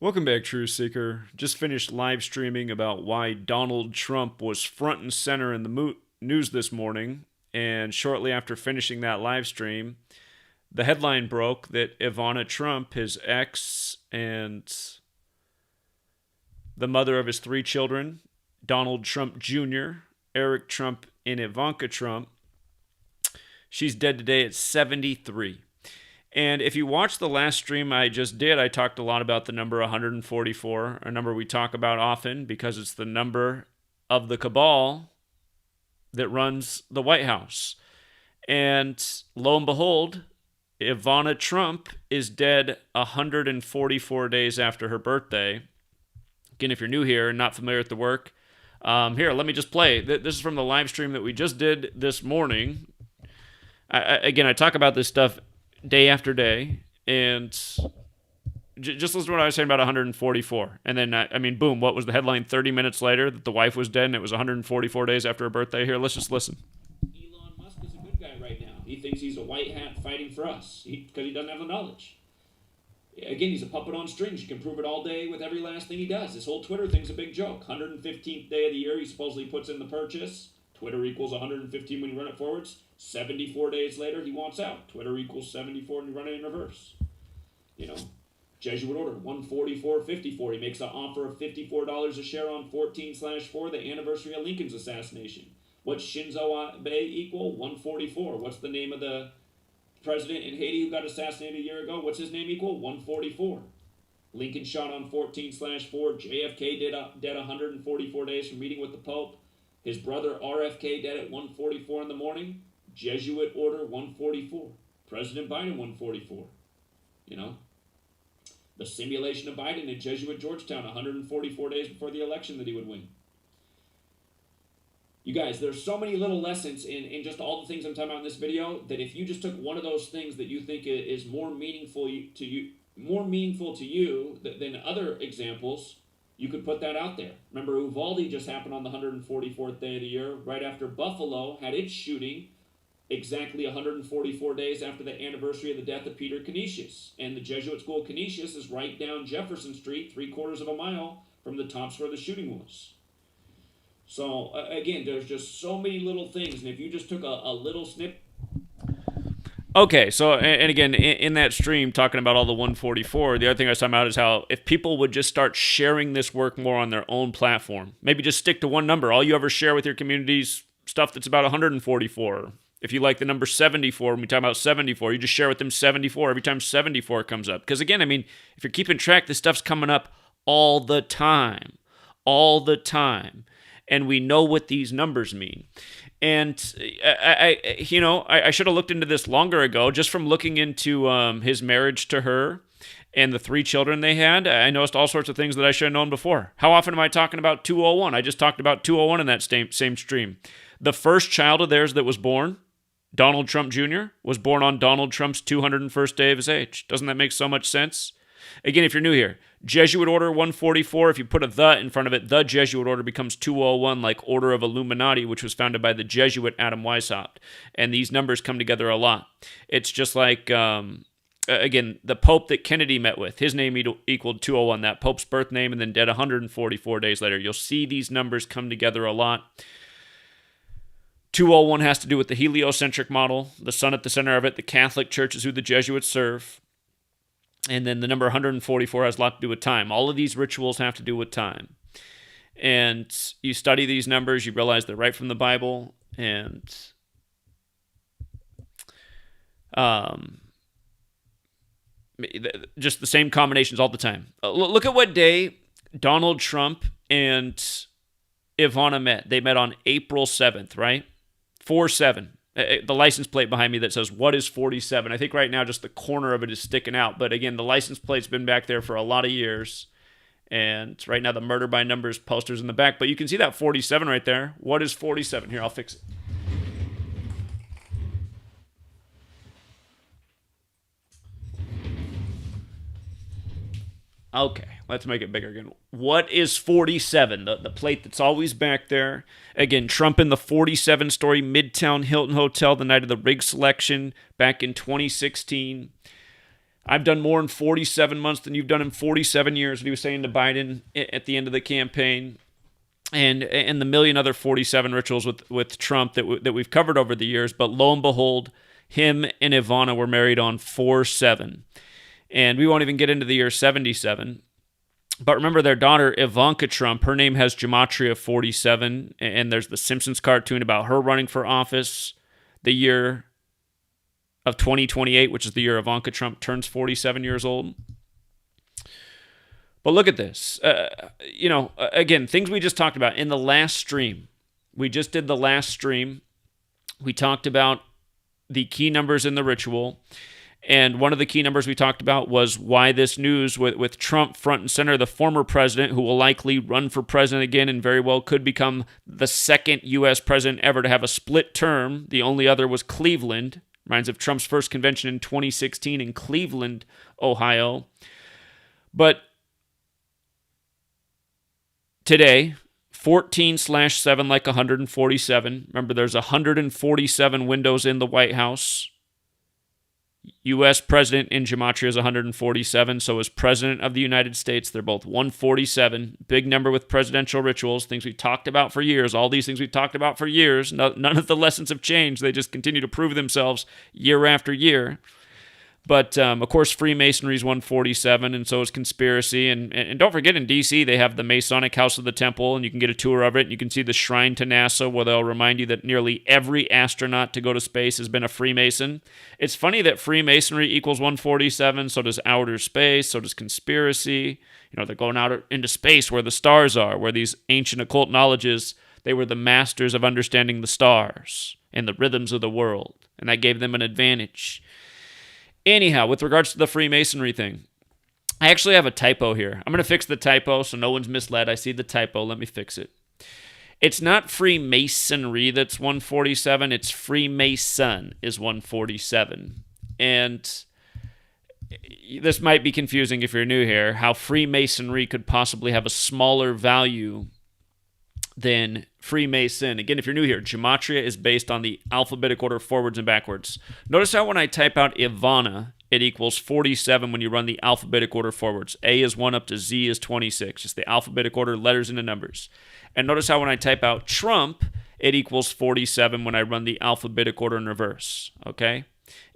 Welcome back, Truth Seeker. Just finished live streaming about why Donald Trump was front and center in the news this morning. And shortly after finishing that live stream, the headline broke that Ivana Trump, his ex, and the mother of his 3 children, Donald Trump Jr., Eric Trump, and Ivanka Trump, she's dead today at 73. And if you watch the last stream I just did, I talked a lot about the number 144, a number we talk about often because it's the number of the cabal that runs the White House. And lo and behold, Ivana Trump is dead 144 days after her birthday. Again, if you're new here and not familiar with the work, here, let me just play. This is from the live stream that we just did this morning. I talk about this stuff day after day, and just listen to what I was saying about 144. And then, boom, what was the headline 30 minutes later? That the wife was dead, and it was 144 days after her birthday. Here, let's just listen. Elon Musk is a good guy right now. He thinks he's a white hat fighting for us because he doesn't have the knowledge. Again, he's a puppet on strings. You can prove it all day with every last thing he does. This whole Twitter thing's a big joke. 115th day of the year, he supposedly puts in the purchase. Twitter equals 115 when you run it forwards. 74 days later, he wants out. Twitter equals 74 and you run it in reverse. Jesuit order, 144.54. He makes an offer of $54 a share on 14/4, the anniversary of Lincoln's assassination. What's Shinzo Abe equal? 144. What's the name of the president in Haiti who got assassinated a year ago? What's his name equal? 144. Lincoln shot on 14/4. JFK dead 144 days from meeting with the Pope. His brother RFK dead at 144 in the morning. Jesuit order 144. President Biden 144. The simulation of Biden in Jesuit Georgetown 144 days before the election that he would win. You guys, there's so many little lessons in just all the things I'm talking about in this video that if you just took one of those things that you think is more meaningful to you than other examples, you could put that out there. Remember, Uvalde just happened on the 144th day of the year, right after Buffalo had its shooting, exactly 144 days after the anniversary of the death of Peter Canisius. And the Jesuit school of Canisius is right down Jefferson Street, 3/4 of a mile from the tops where the shooting was. So, again, there's just so many little things, and if you just took a little snip. Okay, so, and again, in that stream, talking about all the 144, the other thing I was talking about is how if people would just start sharing this work more on their own platform, maybe just stick to one number. All you ever share with your community's stuff that's about 144. If you like the number 74, when we talk about 74, you just share with them 74 every time 74 comes up. Because again, if you're keeping track, this stuff's coming up all the time. And we know what these numbers mean. And I should have looked into this longer ago, just from looking into his marriage to her and the 3 children they had. I noticed all sorts of things that I should have known before. How often am I talking about 201? I just talked about 201 in that same stream. The first child of theirs that was born, Donald Trump Jr., was born on Donald Trump's 201st day of his age. Doesn't that make so much sense? Again, if you're new here, Jesuit order 144, if you put a "the" in front of it, the Jesuit order becomes 201, like Order of Illuminati, which was founded by the Jesuit Adam Weishaupt. And these numbers come together a lot. It's just like, again, the Pope that Kennedy met with, his name equaled 201, that Pope's birth name, and then dead 144 days later. You'll see these numbers come together a lot. 201 has to do with the heliocentric model, the sun at the center of it. The Catholic Church is who the Jesuits serve. And then the number 144 has a lot to do with time. All of these rituals have to do with time. And you study these numbers, you realize they're right from the Bible. And just the same combinations all the time. Look at what day Donald Trump and Ivana met. They met on April 7th, right? 4/7. The license plate behind me that says, what is 47? I think right now just the corner of it is sticking out. But again, the license plate's been back there for a lot of years. And right now the murder by numbers poster's in the back. But you can see that 47 right there. What is 47? Here, I'll fix it. Okay, let's make it bigger again. What is 47? The plate that's always back there. Again, Trump in the 47-story Midtown Hilton Hotel the night of the rig selection back in 2016. I've done more in 47 months than you've done in 47 years, what he was saying to Biden at the end of the campaign. And the million other 47 rituals with Trump that we've covered over the years. But lo and behold, him and Ivana were married on 4/7. And we won't even get into the year 77. But remember their daughter, Ivanka Trump, her name has Gematria 47. And there's the Simpsons cartoon about her running for office the year of 2028, which is the year Ivanka Trump turns 47 years old. But look at this. Again, things we just talked about in the last stream. We just did the last stream. We talked about the key numbers in the ritual. And one of the key numbers we talked about was why this news with Trump front and center, the former president who will likely run for president again and very well could become the second U.S. president ever to have a split term. The only other was Cleveland. Reminds of Trump's first convention in 2016 in Cleveland, Ohio. But today, 14/7 like 147. Remember, there's 147 windows in the White House. U.S. president in Gematria is 147, so is president of the United States. They're both 147. Big number with presidential rituals, things we've talked about for years. All these things we've talked about for years. None of the lessons have changed. They just continue to prove themselves year after year. But, of course, Freemasonry is 147, and so is conspiracy. And don't forget, in D.C., they have the Masonic House of the Temple, and you can get a tour of it, and you can see the shrine to NASA, where they'll remind you that nearly every astronaut to go to space has been a Freemason. It's funny that Freemasonry equals 147, so does outer space, so does conspiracy. They're going out into space where the stars are, where these ancient occult knowledges, they were the masters of understanding the stars and the rhythms of the world, and that gave them an advantage. Anyhow, with regards to the Freemasonry thing, I actually have a typo here. I'm going to fix the typo so no one's misled. I see the typo. Let me fix it. It's not Freemasonry that's 147. It's Freemason is 147. And this might be confusing if you're new here, how Freemasonry could possibly have a smaller value than Freemason. Again, if you're new here, Gematria is based on the alphabetic order forwards and backwards. Notice how when I type out Ivana, it equals 47 when you run the alphabetic order forwards. A is 1 up to Z is 26. Just the alphabetic order, letters into numbers. And notice how when I type out Trump, it equals 47 when I run the alphabetic order in reverse. Okay?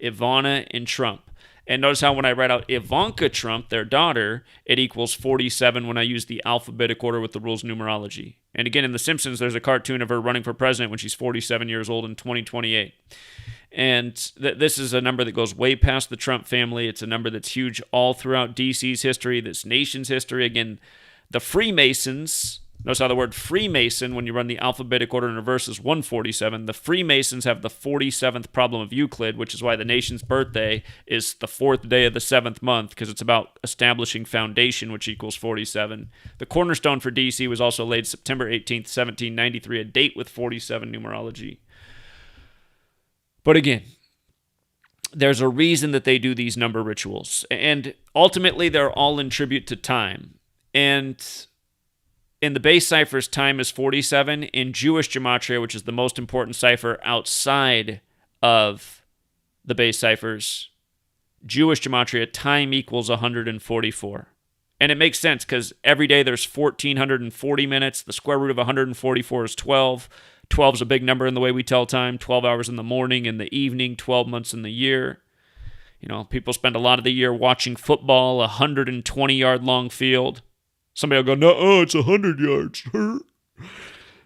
Ivana and Trump. And notice how when I write out Ivanka Trump, their daughter, it equals 47 when I use the alphabetic order with the rules of numerology. And again, in The Simpsons, there's a cartoon of her running for president when she's 47 years old in 2028. And this is a number that goes way past the Trump family. It's a number that's huge all throughout D.C.'s history, this nation's history. Again, the Freemasons, notice how the word Freemason, when you run the alphabetic order in reverse, is 147. The Freemasons have the 47th problem of Euclid, which is why the nation's birthday is the 4th day of the 7th month, because it's about establishing foundation, which equals 47. The cornerstone for D.C. was also laid September 18th, 1793, a date with 47 numerology. But again, there's a reason that they do these number rituals. And ultimately, they're all in tribute to time. And in the base ciphers, time is 47. In Jewish Gematria, which is the most important cipher outside of the base ciphers, Jewish Gematria, time equals 144. And it makes sense because every day there's 1,440 minutes. The square root of 144 is 12. 12 is a big number in the way we tell time. 12 hours in the morning, in the evening, 12 months in the year. People spend a lot of the year watching football, a 120-yard long field. Somebody will go, no, it's 100 yards.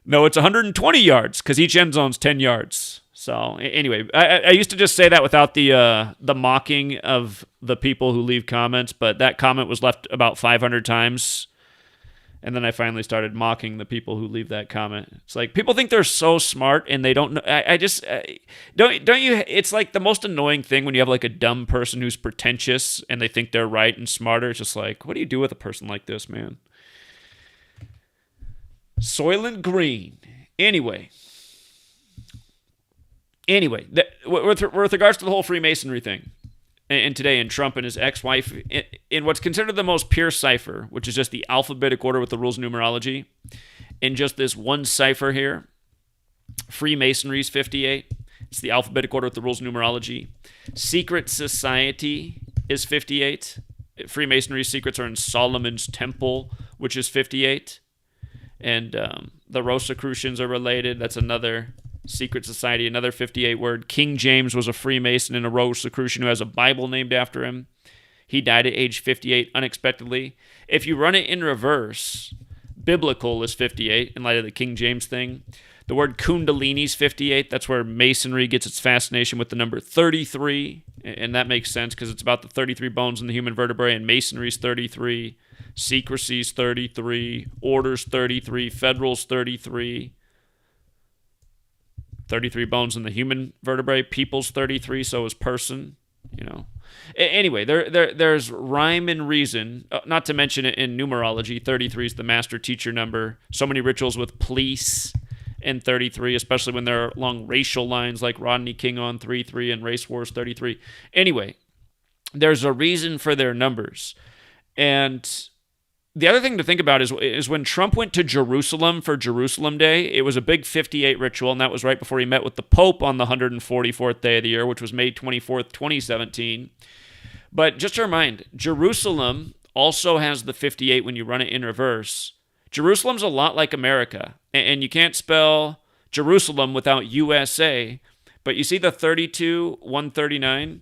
No, it's 120 yards because each end zone's 10 yards. So anyway, I used to just say that without the mocking of the people who leave comments, but that comment was left about 500 times. And then I finally started mocking the people who leave that comment. It's like, people think they're so smart and they don't know. Don't you? It's like the most annoying thing when you have like a dumb person who's pretentious and they think they're right and smarter. It's just like, what do you do with a person like this, man? Soylent Green. Anyway, with regards to the whole Freemasonry thing, and today in Trump and his ex-wife, in what's considered the most pure cipher, which is just the alphabetic order with the rules of numerology, in just this one cipher here, Freemasonry is 58. It's the alphabetic order with the rules of numerology. Secret society is 58. Freemasonry secrets are in Solomon's Temple, which is 58. And the Rosicrucians are related. That's another secret society, another 58 word. King James was a Freemason and a Rosicrucian who has a Bible named after him. He died at age 58 unexpectedly. If you run it in reverse, biblical is 58 in light of the King James thing. The word Kundalini is 58. That's where Masonry gets its fascination with the number 33. And that makes sense because it's about the 33 bones in the human vertebrae, and Masonry's 33. Secrecy's 33. Order's 33. Federal's 33. 33 bones in the human vertebrae. People's 33, so is person, you know. Anyway, there's rhyme and reason, not to mention it in numerology. 33 is the master teacher number. So many rituals with police in 33, especially when they're along racial lines like Rodney King on 33 and Race Wars 33. Anyway, there's a reason for their numbers. And the other thing to think about is when Trump went to Jerusalem for Jerusalem Day, it was a big 58 ritual, and that was right before he met with the Pope on the 144th day of the year, which was May 24th, 2017. But just to remind, Jerusalem also has the 58 when you run it in reverse. Jerusalem's a lot like America, and you can't spell Jerusalem without USA, but you see the 32-139?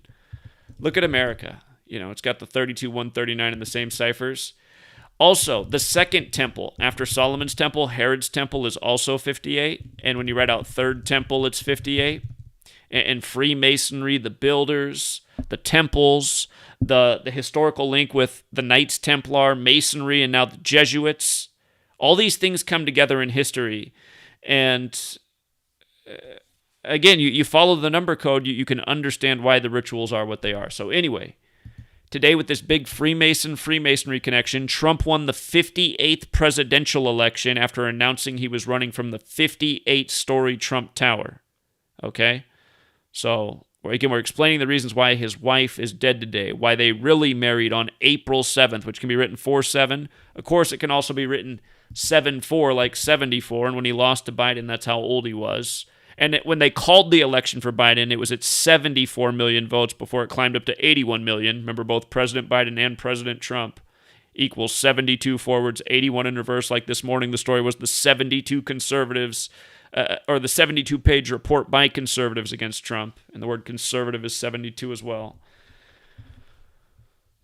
Look at America. You know, it's got the 32-139 in the same ciphers. Also, the second temple after Solomon's temple, Herod's temple, is also 58. And when you write out third temple, it's 58. And Freemasonry, the builders, the temples, the historical link with the Knights Templar, Masonry, and now the Jesuits. All these things come together in history. And again, you follow the number code, you can understand why the rituals are what they are. So anyway, today, with this big Freemasonry connection, Trump won the 58th presidential election after announcing he was running from the 58-story Trump Tower. Okay? So, again, we're explaining the reasons why his wife is dead today, why they really married on April 7th, which can be written 4-7. Of course, it can also be written 7-4, like 74, and when he lost to Biden, that's how old he was. And when they called the election for Biden, it was at 74 million votes before it climbed up to 81 million. Remember, both President Biden and President Trump equals 72 forwards, 81 in reverse. Like this morning, the story was the 72 conservatives, or the 72-page report by conservatives against Trump. And the word conservative is 72 as well.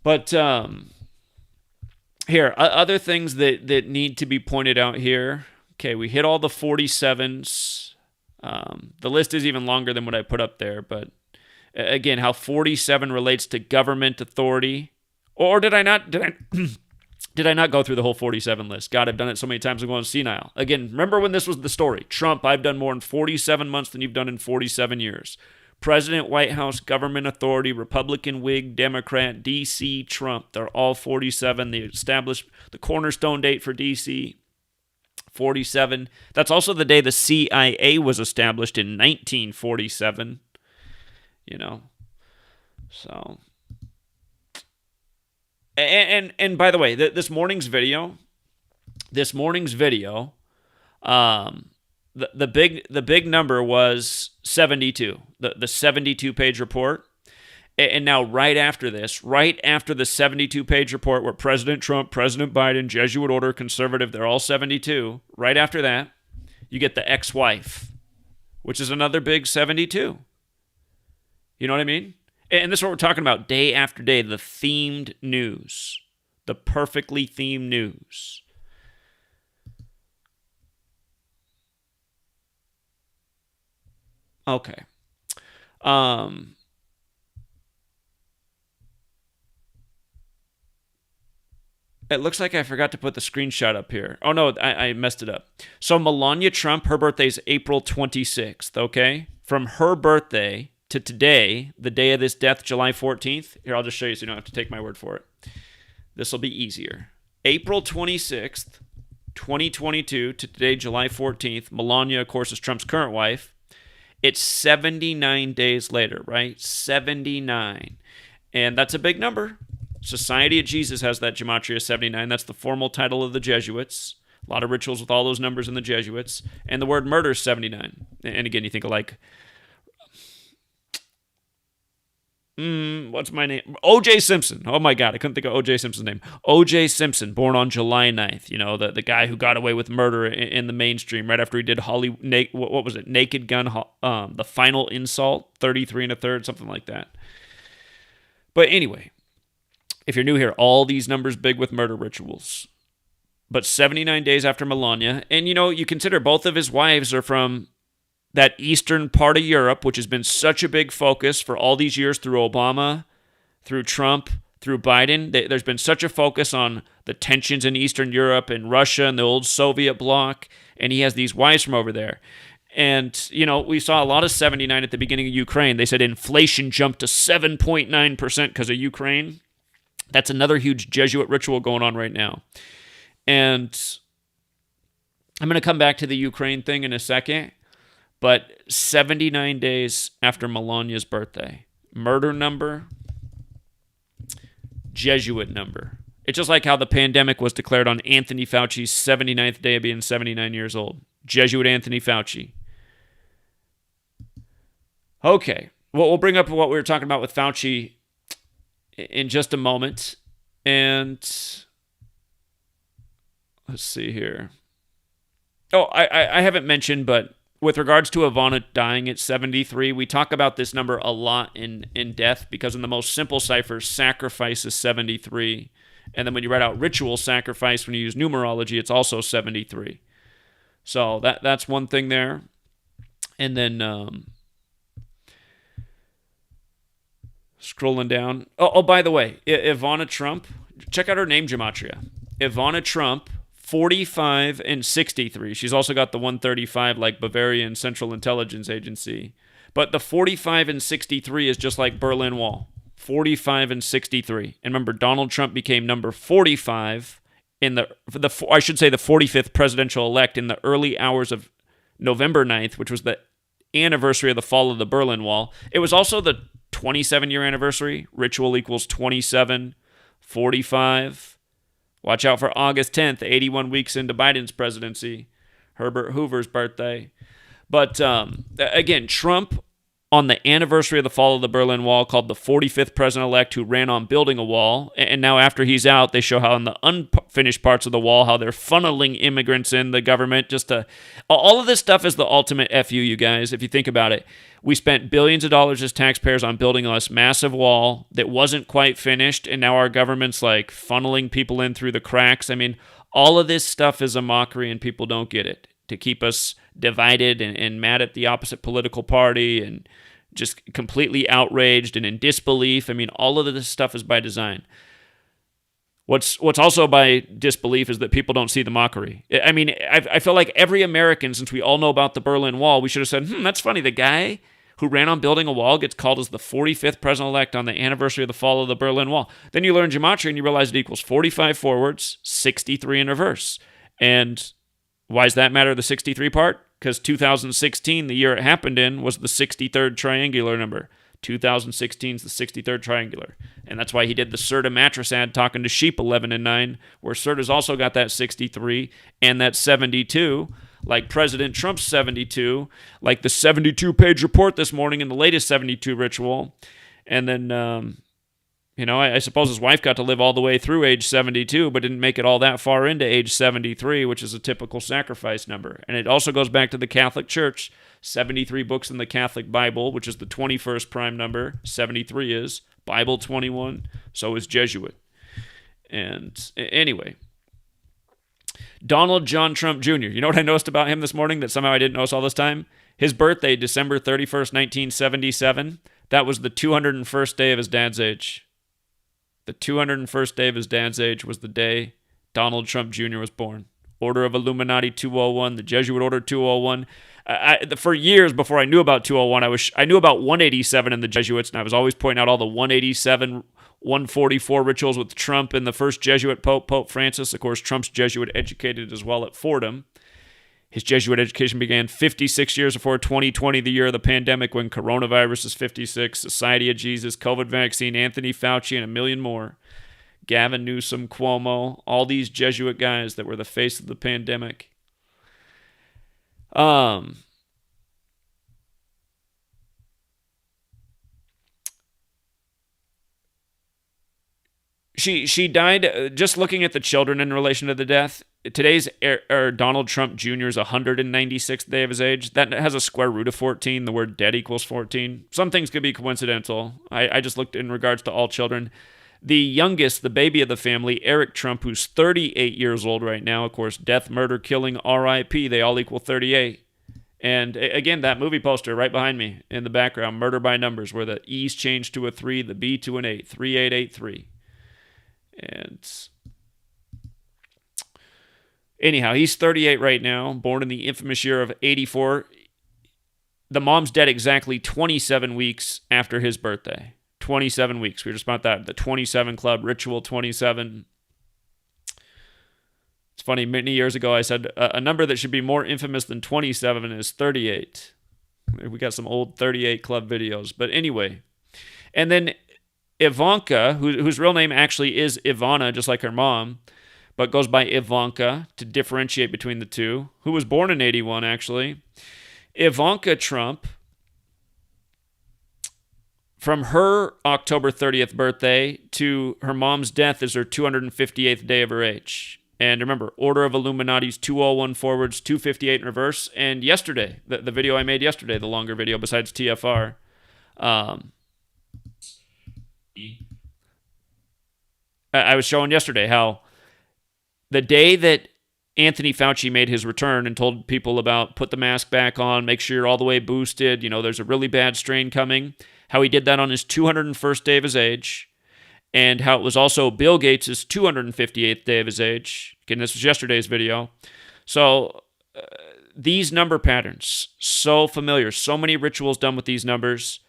But here, other things that need to be pointed out here. Okay, we hit all the 47s. The list is even longer than what I put up there, but again, how 47 relates to government authority. Or did I not go through the whole 47 list? God, I've done it so many times I'm going senile. Again, remember when this was the story. Trump, I've done more in 47 months than you've done in 47 years. President, White House, government authority, Republican, Whig, Democrat, D.C., Trump. They're all 47. They established the cornerstone date for D.C., 47. That's also the day the CIA was established in 1947. You know, so. And by the way, this morning's video, the big number was 72. The 72-page report. And now right after this, right after the 72-page report where President Trump, President Biden, Jesuit order, conservative, they're all 72, right after that, you get the ex-wife, which is another big 72. You know what I mean? And this is what we're talking about day after day, the themed news, the perfectly themed news. Okay. It looks like I forgot to put the screenshot up here. Oh, no, I messed it up. So Melania Trump, her birthday is April 26th, okay? From her birthday to today, the day of this death, July 14th. Here, I'll just show you so you don't have to take my word for it. This will be easier. April 26th, 2022 to today, July 14th. Melania, of course, is Trump's current wife. It's 79 days later, right? 79. And that's a big number. Society of Jesus has that Gematria 79. That's the formal title of the Jesuits. A lot of rituals with all those numbers in the Jesuits. And the word murder is 79. And again, you think of like What's my name? O.J. Simpson. Oh my God, I couldn't think of O.J. Simpson's name. O.J. Simpson, born on July 9th. You know, the guy who got away with murder in the mainstream right after he did what was it? Naked Gun, The Final Insult, 33 and a third, something like that. But anyway, if you're new here, all these numbers big with murder rituals. But 79 days after Melania, and you know, you consider both of his wives are from that eastern part of Europe, which has been such a big focus for all these years through Obama, through Trump, through Biden. There's been such a focus on the tensions in Eastern Europe and Russia and the old Soviet bloc, and he has these wives from over there. And, you know, we saw a lot of 79 at the beginning of Ukraine. They said inflation jumped to 7.9% because of Ukraine. That's another huge Jesuit ritual going on right now. And I'm going to come back to the Ukraine thing in a second. But 79 days after Melania's birthday, murder number, Jesuit number. It's just like how the pandemic was declared on Anthony Fauci's 79th day of being 79 years old. Jesuit Anthony Fauci. Okay, well, we'll bring up what we were talking about with Fauci in just a moment. And let's see here. Oh, I haven't mentioned, but with regards to Ivana dying at 73, we talk about this number a lot in death because in the most simple ciphers, sacrifice is 73. And then when you write out ritual sacrifice, when you use numerology, it's also 73. So that's one thing there. And then scrolling down. Oh, by the way, Ivana Trump, check out her name, Gematria. Ivana Trump, 45 and 63. She's also got the 135 like Bavarian Central Intelligence Agency. But the 45 and 63 is just like Berlin Wall. 45 and 63. And remember, Donald Trump became number 45 in the 45th presidential elect in the early hours of November 9th, which was the anniversary of the fall of the Berlin Wall. It was also the 27-year anniversary. Ritual equals 27, 45. Watch out for August 10th, 81 weeks into Biden's presidency, Herbert Hoover's birthday. But again, Trump, on the anniversary of the fall of the Berlin Wall, called the 45th president-elect who ran on building a wall. And now after he's out, they show how in the unfinished parts of the wall, how they're funneling immigrants in the government. All of this stuff is the ultimate FU, you guys, if you think about it. We spent billions of dollars as taxpayers on building this massive wall that wasn't quite finished, and now our government's like funneling people in through the cracks. I mean, all of this stuff is a mockery, and people don't get it, to keep us divided and mad at the opposite political party and just completely outraged and in disbelief. I mean, all of this stuff is by design. What's also by disbelief is that people don't see the mockery. I mean, I feel like every American, since we all know about the Berlin Wall, we should have said, that's funny, the guy who ran on building a wall gets called as the 45th president-elect on the anniversary of the fall of the Berlin Wall. Then you learn gematria and you realize it equals 45 forwards, 63 in reverse. And why does that matter, the 63 part? Because 2016, the year it happened in, was the 63rd triangular number. 2016 is the 63rd triangular. And that's why he did the Serta mattress ad talking to sheep 11 and 9, where Serta's also got that 63 and that 72, like President Trump's 72, like the 72-page report this morning in the latest 72 ritual. And then, I suppose his wife got to live all the way through age 72, but didn't make it all that far into age 73, which is a typical sacrifice number. And it also goes back to the Catholic Church. 73 books in the Catholic Bible, which is the 21st prime number. 73 is. Bible 21. So is Jesuit. And anyway, Donald John Trump Jr. You know what I noticed about him this morning that somehow I didn't notice all this time? His birthday, December 31st, 1977. That was the 201st day of his dad's age. The 201st day of his dad's age was the day Donald Trump Jr. was born. Order of Illuminati 201, the Jesuit Order 201. For years before I knew about 201, I knew about 187 in the Jesuits, and I was always pointing out all the 187, 144 rituals with Trump and the first Jesuit Pope, Pope Francis. Of course, Trump's Jesuit educated as well at Fordham. His Jesuit education began 56 years before 2020, the year of the pandemic, when coronavirus is 56, Society of Jesus, COVID vaccine, Anthony Fauci, and a million more. Gavin Newsom, Cuomo, all these Jesuit guys that were the face of the pandemic. she died, just looking at the children in relation to the death. Today's Donald Trump Jr.'s 196th day of his age. That has a square root of 14. The word dead equals 14. Some things could be coincidental. I just looked in regards to all children. The youngest, the baby of the family, Eric Trump, who's 38 years old right now. Of course, death, murder, killing, R.I.P. They all equal 38. And again, that movie poster right behind me in the background, Murder by Numbers, where the E's changed to a 3, the B to an 8, 3883. And anyhow, he's 38 right now, born in the infamous year of 84. The mom's dead exactly 27 weeks after his birthday. 27 weeks. We were just about that. The 27 Club, Ritual 27. It's funny, many years ago I said a number that should be more infamous than 27 is 38. We got some old 38 Club videos. But anyway. And then Ivanka, whose real name actually is Ivana, just like her mom, but goes by Ivanka to differentiate between the two, who was born in 81, actually. Ivanka Trump, from her October 30th birthday to her mom's death is her 258th day of her age. And remember, order of Illuminati's 201 forwards, 258 in reverse. And yesterday, the video I made yesterday, the longer video besides TFR, I was showing yesterday how the day that Anthony Fauci made his return and told people about put the mask back on, make sure you're all the way boosted, there's a really bad strain coming, how he did that on his 201st day of his age, and how it was also Bill Gates' 258th day of his age. Again, this was yesterday's video. So these number patterns, so familiar, so many rituals done with these numbers.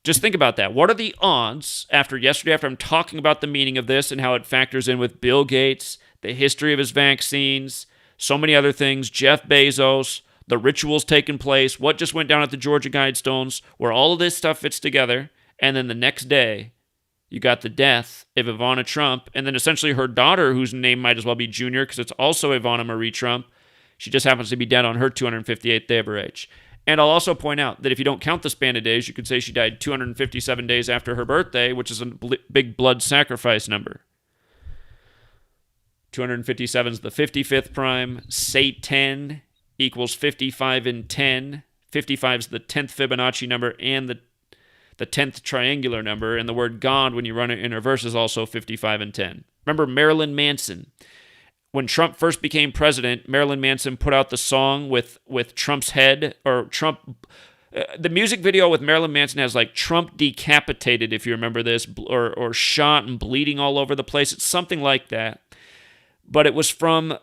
Just think about that. What are the odds after I'm talking about the meaning of this and how it factors in with Bill Gates, the history of his vaccines, so many other things, Jeff Bezos, the rituals taking place, what just went down at the Georgia Guidestones, where all of this stuff fits together, and then the next day, you got the death of Ivana Trump, and then essentially her daughter, whose name might as well be Junior, because it's also Ivana Marie Trump. She just happens to be dead on her 258th day of her age. And I'll also point out that if you don't count the span of days, you could say she died 257 days after her birthday, which is a big blood sacrifice number. 257 is the 55th prime. Say 10 equals 55 and 10. 55 is the 10th Fibonacci number and the 10th triangular number. And the word God, when you run it in reverse, is also 55 and 10. Remember Marilyn Manson. When Trump first became president, Marilyn Manson put out the song with Trump's head, or Trump. The music video with Marilyn Manson has like Trump decapitated, if you remember this, or shot and bleeding all over the place. It's something like that. But it was from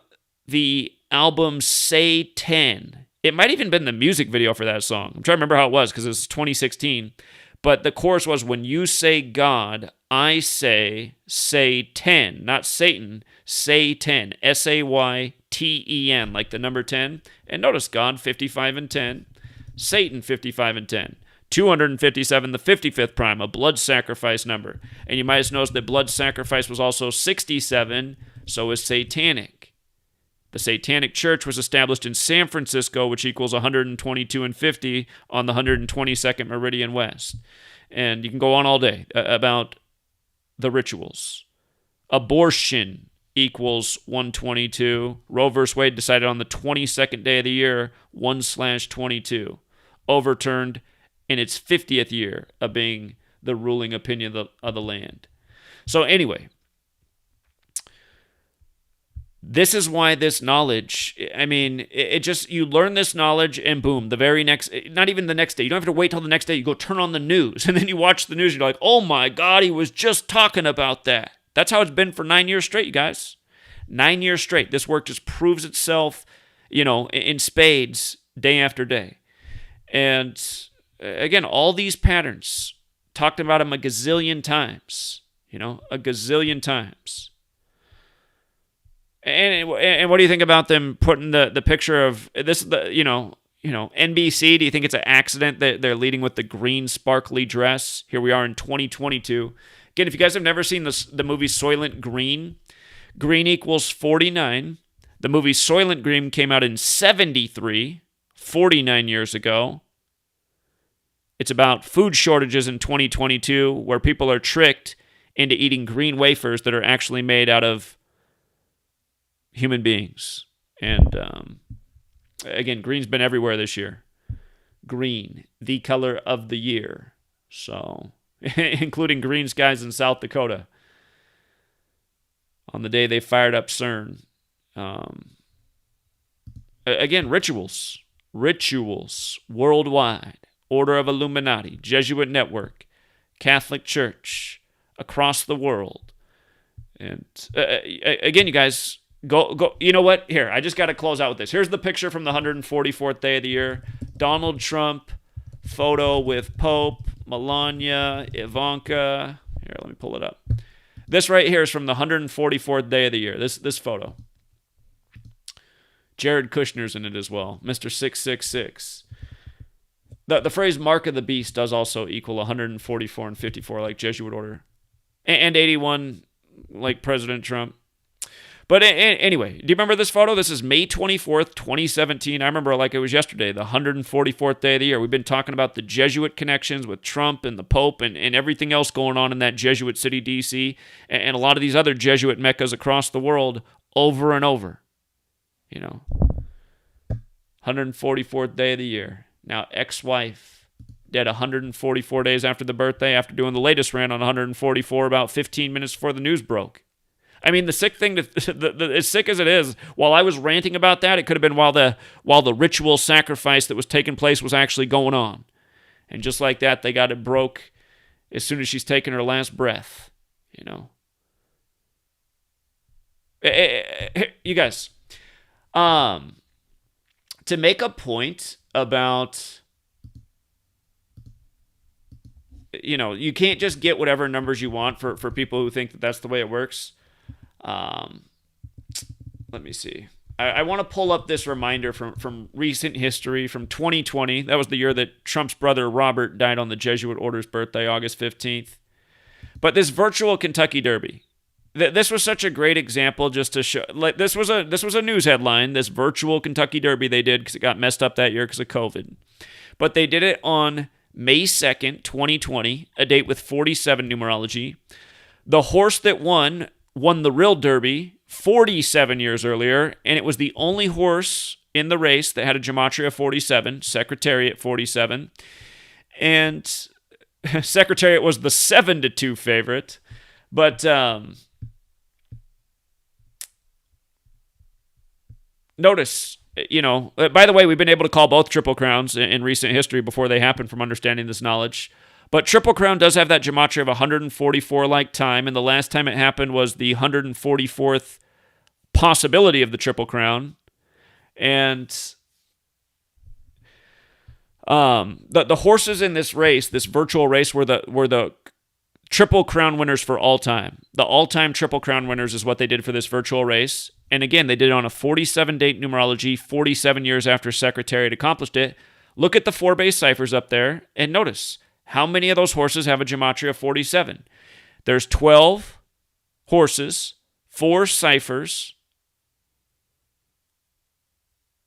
the album Say 10. It might even been the music video for that song. I'm trying to remember how it was because it was 2016. But the chorus was, when you say God, I say 10. Not Satan, say 10. S-A-Y-T-E-N, like the number 10. And notice God, 55 and 10. Satan, 55 and 10. 257, the 55th prime, a blood sacrifice number. And you might notice that blood sacrifice was also 67, so is satanic. The Satanic Church was established in San Francisco, which equals 122 and 50 on the 122nd Meridian West. And you can go on all day about the rituals. Abortion equals 122. Roe v. Wade decided on the 22nd day of the year, 1/22. Overturned in its 50th year of being the ruling opinion of the land. So anyway, this is why this knowledge, it just, you learn this knowledge and boom, the very next, not even the next day, you don't have to wait till the next day, you go turn on the news, and then you watch the news, and you're like, oh my God, he was just talking about that. That's how it's been for 9 years straight, you guys. 9 years straight. This work just proves itself, in spades, day after day. And again, all these patterns, talked about them a gazillion times, a gazillion times. And what do you think about them putting the picture of this? NBC. Do you think it's an accident that they're leading with the green sparkly dress? Here we are in 2022. Again, if you guys have never seen the movie Soylent Green, green equals 49. The movie Soylent Green came out in 73, 49 years ago. It's about food shortages in 2022, where people are tricked into eating green wafers that are actually made out of human beings. And again, green's been everywhere this year. Green, the color of the year. So, including green skies in South Dakota on the day they fired up CERN. Again, rituals worldwide. Order of Illuminati, Jesuit network, Catholic Church, across the world. And again, you guys, go. You know what? Here, I just got to close out with this. Here's the picture from the 144th day of the year. Donald Trump photo with Pope, Melania, Ivanka. Here, let me pull it up. This right here is from the 144th day of the year. This photo. Jared Kushner's in it as well. Mr. 666. The phrase mark of the beast does also equal 144 and 54 like Jesuit order. And 81 like President Trump. But anyway, do you remember this photo? This is May 24th, 2017. I remember like it was yesterday, the 144th day of the year. We've been talking about the Jesuit connections with Trump and the Pope and everything else going on in that Jesuit city, D.C., and a lot of these other Jesuit meccas across the world over and over. 144th day of the year. Now, ex-wife dead 144 days after the birthday after doing the latest rant on 144 about 15 minutes before the news broke. I mean, the sick thing, as sick as it is, while I was ranting about that, it could have been while the ritual sacrifice that was taking place was actually going on. And just like that, they got it broke as soon as she's taking her last breath, You guys, to make a point about, you can't just get whatever numbers you want for people who think that that's the way it works. Let me see. I want to pull up this reminder from recent history from 2020. That was the year that Trump's brother Robert died on the Jesuit order's birthday, August 15th. But this virtual Kentucky Derby, this was such a great example just to show. Like this was a news headline. This virtual Kentucky Derby they did because it got messed up that year because of COVID. But they did it on May 2nd, 2020, a date with 47 numerology. The horse that won the real Derby 47 years earlier, and it was the only horse in the race that had a gematria 47, Secretariat 47. And Secretariat was the 7-2 favorite. But notice, by the way, we've been able to call both Triple Crowns in recent history before they happened from understanding this knowledge. But Triple Crown does have that gematria of 144 like time, and the last time it happened was the 144th possibility of the Triple Crown. And the horses in this race, this virtual race, were the Triple Crown winners for all time. The all-time Triple Crown winners is what they did for this virtual race. And again, they did it on a 47-date numerology, 47 years after Secretariat accomplished it. Look at the 4 base ciphers up there, and notice how many of those horses have a gematria 47. There's 12 horses, 4 ciphers.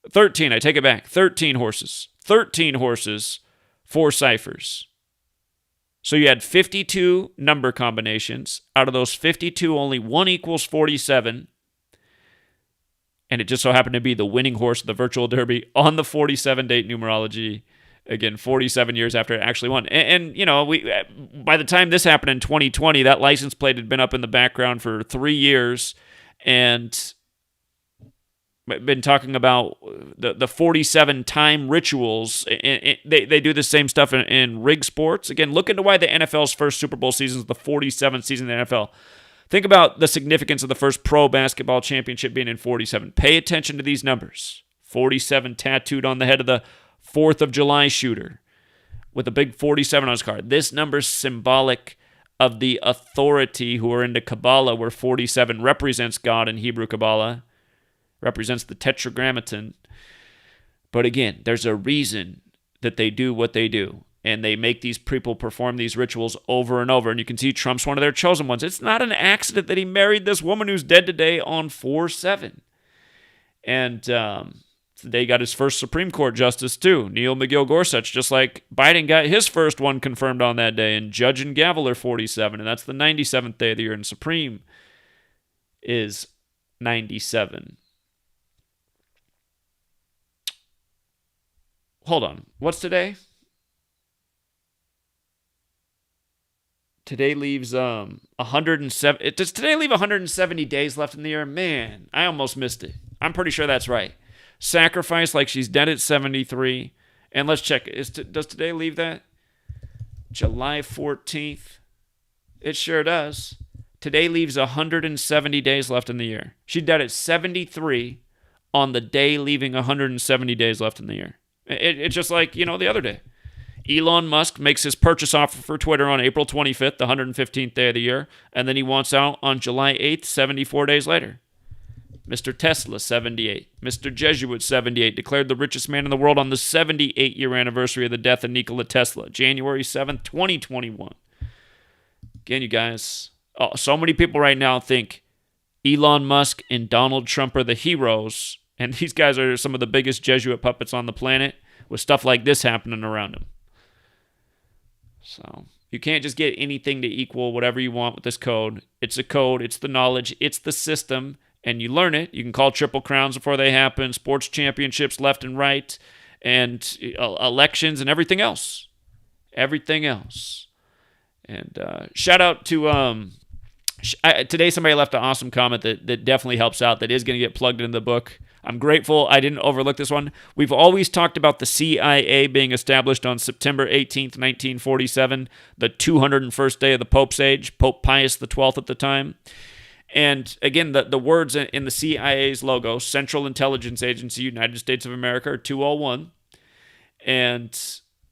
13, I take it back. 13 horses. 13 horses, 4 ciphers. So you had 52 number combinations. Out of those 52, only one equals 47. And it just so happened to be the winning horse of the virtual derby on the 47-date numerology. Again, 47 years after it actually won. And we by the time this happened in 2020, that license plate had been up in the background for 3 years. And been talking about the 47 time rituals. They do the same stuff in rig sports. Again, look into why the NFL's first Super Bowl season is the 47th season in the NFL. Think about the significance of the first pro basketball championship being in 47. Pay attention to these numbers. 47 tattooed on the head of the 4th of July shooter with a big 47 on his card. This number's symbolic of the authority who are into Kabbalah, where 47 represents God in Hebrew Kabbalah, represents the Tetragrammaton. But again, there's a reason that they do what they do. And they make these people perform these rituals over and over. And you can see Trump's one of their chosen ones. It's not an accident that he married this woman who's dead today on 4/7. And They got his first Supreme Court justice, too, Neil McGill Gorsuch, just like Biden got his first one confirmed on that day. And Judge and Gavel are 47, and that's the 97th day of the year. And Supreme is 97. Hold on. What's today? Today leaves 107. Does today leave 170 days left in the year? Man, I almost missed it. I'm pretty sure that's right. Sacrifice like she's dead at 73. And let's check. Does today leave that? July 14th. It sure does. Today leaves 170 days left in the year. She's dead at 73 on the day leaving 170 days left in the year. It's just like, the other day. Elon Musk makes his purchase offer for Twitter on April 25th, the 115th day of the year, and then he wants out on July 8th, 74 days later. Mr. Tesla, 78. Mr. Jesuit, 78, declared the richest man in the world on the 78-year anniversary of the death of Nikola Tesla, January 7th, 2021. Again, you guys, so many people right now think Elon Musk and Donald Trump are the heroes, and these guys are some of the biggest Jesuit puppets on the planet with stuff like this happening around them. So you can't just get anything to equal whatever you want with this code. It's a code, it's the knowledge, it's the system, and you learn it. You can call triple crowns before they happen, sports championships left and right, and elections and everything else. Everything else. And shout out to... today somebody left an awesome comment that definitely helps out, that is going to get plugged into the book. I'm grateful I didn't overlook this one. We've always talked about the CIA being established on September 18th, 1947, the 201st day of the Pope's age, Pope Pius XII at the time. And again, the words in the CIA's logo, Central Intelligence Agency, United States of America, are 201. And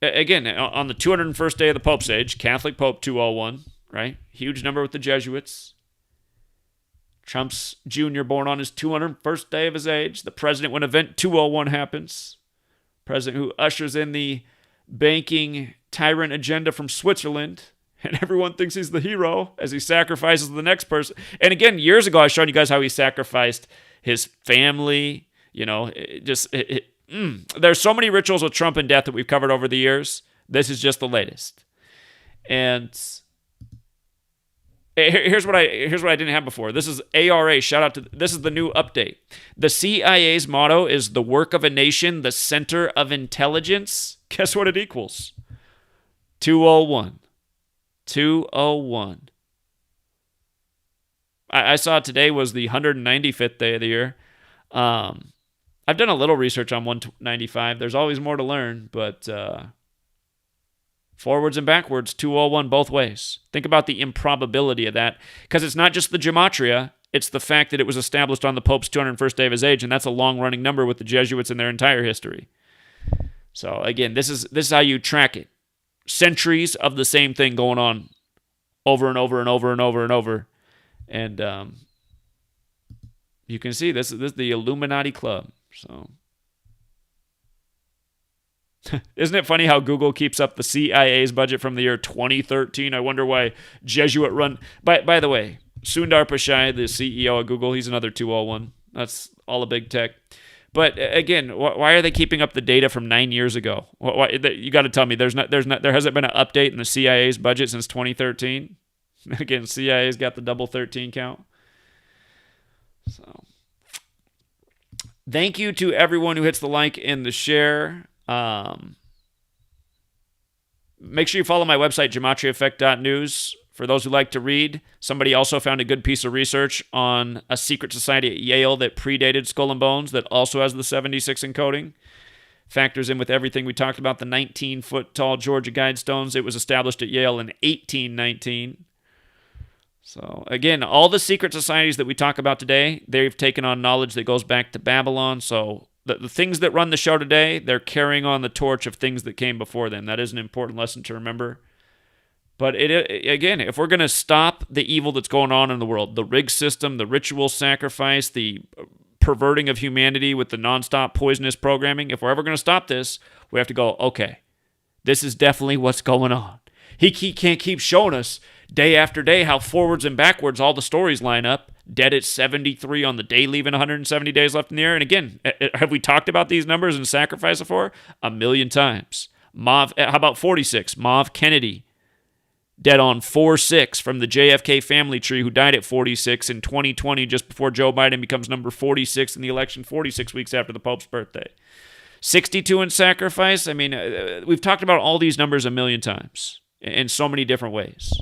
again, on the 201st day of the Pope's age, Catholic Pope 201, right? Huge number with the Jesuits. Trump's Jr. born on his 201st day of his age. The president when event 201 happens. President who ushers in the banking tyrant agenda from Switzerland. And everyone thinks he's the hero as he sacrifices the next person. And again, years ago, I showed you guys how he sacrificed his family. There's so many rituals with Trump and death that we've covered over the years. This is just the latest. And here's what I didn't have before. This is ARA. Shout out to this is the new update. The CIA's motto is the work of a nation, the center of intelligence. Guess what it equals? 201. 201. I saw today was the 195th day of the year. I've done a little research on 195. There's always more to learn, but forwards and backwards, 201 both ways. Think about the improbability of that, because it's not just the gematria, it's the fact that it was established on the Pope's 201st day of his age, and that's a long-running number with the Jesuits in their entire history. So again, this is how you track it. Centuries of the same thing going on over and over and over and over and over. And you can see this is the Illuminati Club. So isn't it funny how Google keeps up the CIA's budget from the year 2013? I wonder why Jesuit run... By the way, Sundar Pichai, the CEO of Google, he's another 201. That's all a big tech. But again, why are they keeping up the data from 9 years ago? You got to tell me there hasn't been an update in the CIA's budget since 2013. Again, CIA's got the double 13 count. So, thank you to everyone who hits the like and the share. Make sure you follow my website, GematriaEffect.News. For those who like to read, somebody also found a good piece of research on a secret society at Yale that predated Skull and Bones that also has the 76 encoding. Factors in with everything we talked about, the 19-foot-tall Georgia Guidestones. It was established at Yale in 1819. So, again, all the secret societies that we talk about today, they've taken on knowledge that goes back to Babylon. So the things that run the show today, they're carrying on the torch of things that came before them. That is an important lesson to remember. But again, if we're going to stop the evil that's going on in the world, the rig system, the ritual sacrifice, the perverting of humanity with the nonstop poisonous programming, if we're ever going to stop this, we have to go, okay, this is definitely what's going on. He can't keep showing us day after day how forwards and backwards all the stories line up. dead at 73 on the day, leaving 170 days left in the year. And again, have we talked about these numbers and sacrifice before? 1,000,000 times. How about 46? Mav Kennedy, dead on 4-6 from the JFK family tree, who died at 46 in 2020, just before Joe Biden becomes number 46 in the election, 46 weeks after the Pope's birthday. 62 in sacrifice. I mean, we've talked about all these numbers 1,000,000 times in so many different ways.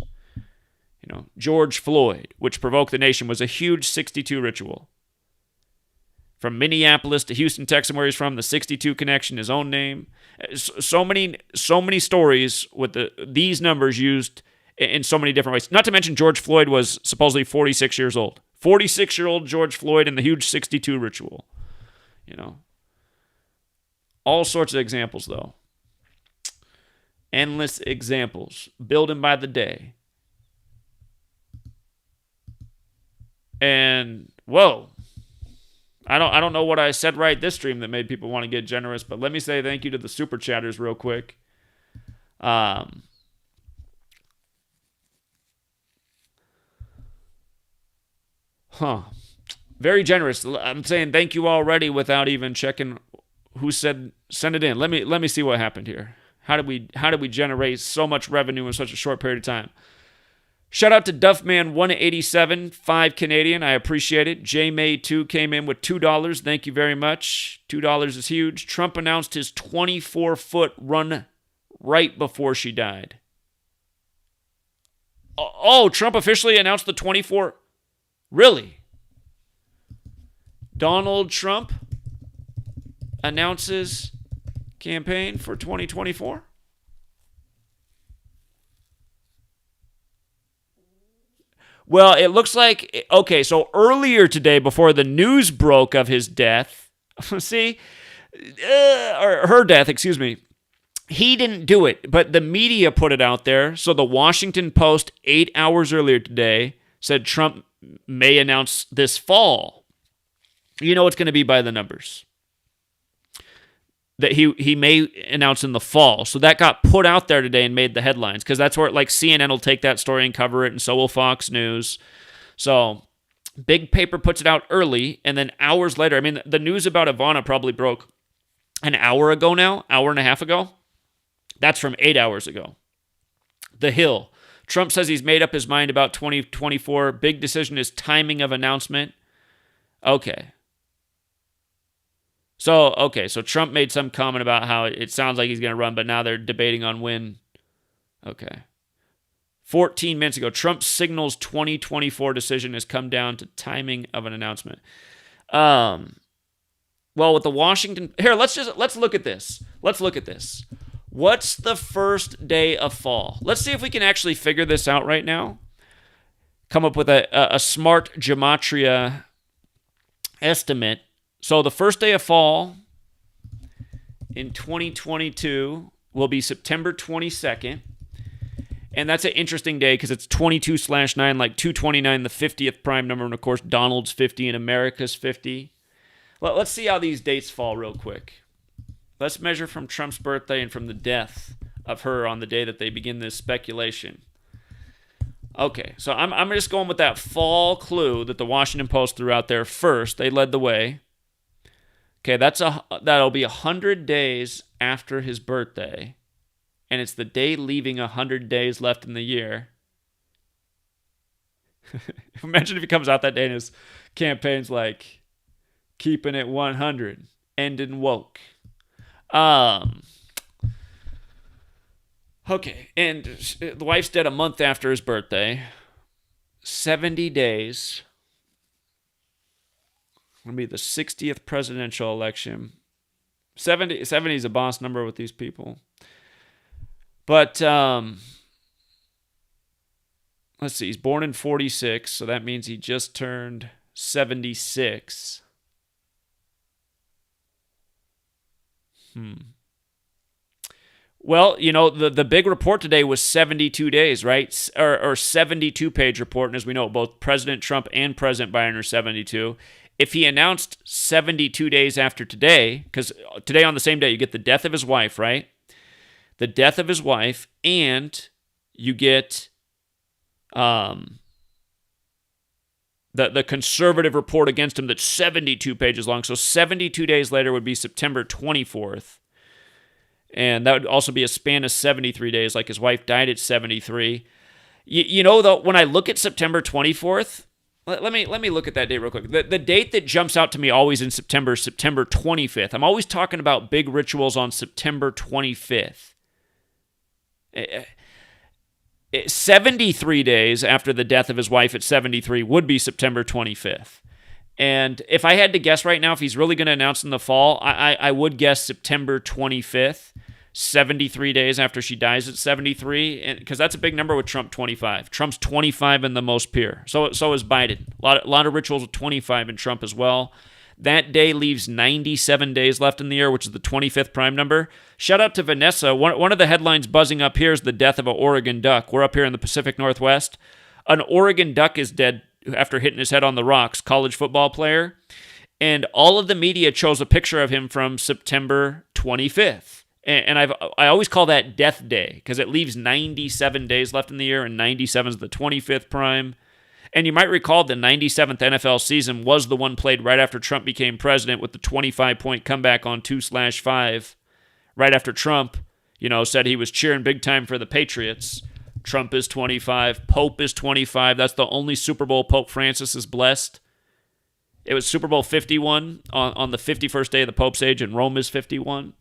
George Floyd, which provoked the nation, was a huge 62 ritual. From Minneapolis to Houston, Texas, where he's from, the 62 connection, his own name. So many stories with these numbers used in so many different ways. Not to mention George Floyd was supposedly 46 years old. 46-year-old George Floyd and the huge 62 ritual. All sorts of examples, though. Endless examples. Building by the day. And whoa, I don't know what I said right this stream that made people want to get generous, but let me say thank you to the super chatters real quick. Very generous. I'm saying thank you already without even checking who send it in. Let me see what happened here. How did we generate so much revenue in such a short period of time? Shout out to Duffman187, 5 Canadian. I appreciate it. JMay2 came in with $2. Thank you very much. $2 is huge. Trump announced his 24-foot run right before she died. Oh, Trump officially announced the 24? Really? Donald Trump announces campaign for 2024? Well, it looks like, okay, so earlier today, before the news broke of his death, or her death, excuse me, he didn't do it, but the media put it out there. So the Washington Post, 8 hours earlier today, said Trump may announce this fall. You know it's going to be by the numbers. That he may announce in the fall. So that got put out there today and made the headlines, because that's where CNN will take that story and cover it, and so will Fox News. So big paper puts it out early, and then hours later, I mean, the news about Ivana probably broke an hour ago now, hour and a half ago. That's from 8 hours ago. The Hill. Trump says he's made up his mind about 2024. Big decision is timing of announcement. Okay. So Trump made some comment about how it sounds like he's going to run, but now they're debating on when. Okay. 14 minutes ago, Trump signals 2024 decision has come down to timing of an announcement. Well, with the Washington... Here, let's look at this. Let's look at this. What's the first day of fall? Let's see if we can actually figure this out right now. Come up with a smart gematria estimate. So the first day of fall in 2022 will be September 22nd. And that's an interesting day because it's 22/9, like 229, the 50th prime number. And, of course, Donald's 50 and America's 50. Well, let's see how these dates fall real quick. Let's measure from Trump's birthday and from the death of her on the day that they begin this speculation. Okay, so I'm just going with that fall clue that the Washington Post threw out there first. They led the way. Okay, that'll be 100 days after his birthday, and it's the day leaving 100 days left in the year. Imagine if he comes out that day and his campaign's like, keeping it 100, ending woke. Okay, and the wife's dead a month after his birthday. 70 days. It'll be the 60th presidential election. 70 is a boss number with these people. But let's see, he's born in 46, so that means he just turned 76. Well, the big report today was 72 days, right? Or 72-page report, and as we know, both President Trump and President Biden are 72. If he announced 72 days after today, because today on the same day, you get the death of his wife, right? The death of his wife, and you get the conservative report against him that's 72 pages long. So 72 days later would be September 24th. And that would also be a span of 73 days, like his wife died at 73. You know, though, when I look at September 24th, let me look at that date real quick. The date that jumps out to me always in September is September 25th. I'm always talking about big rituals on September 25th. 73 days after the death of his wife at 73 would be September 25th. And if I had to guess right now, if he's really going to announce in the fall, I would guess September 25th, 73 days after she dies at 73, because that's a big number with Trump, 25. Trump's 25 in the most pure. So is Biden. A lot of rituals with 25 in Trump as well. That day leaves 97 days left in the year, which is the 25th prime number. Shout out to Vanessa. One of the headlines buzzing up here is the death of an Oregon duck. We're up here in the Pacific Northwest. An Oregon duck is dead after hitting his head on the rocks, college football player. And all of the media chose a picture of him from September 25th. And I always call that death day because it leaves 97 days left in the year, and 97 is the 25th prime. And you might recall the 97th NFL season was the one played right after Trump became president with the 25-point comeback on 2/5 right after Trump, said he was cheering big time for the Patriots. Trump is 25. Pope is 25. That's the only Super Bowl Pope Francis is blessed. It was Super Bowl 51 on the 51st day of the Pope's age, and Rome is 51.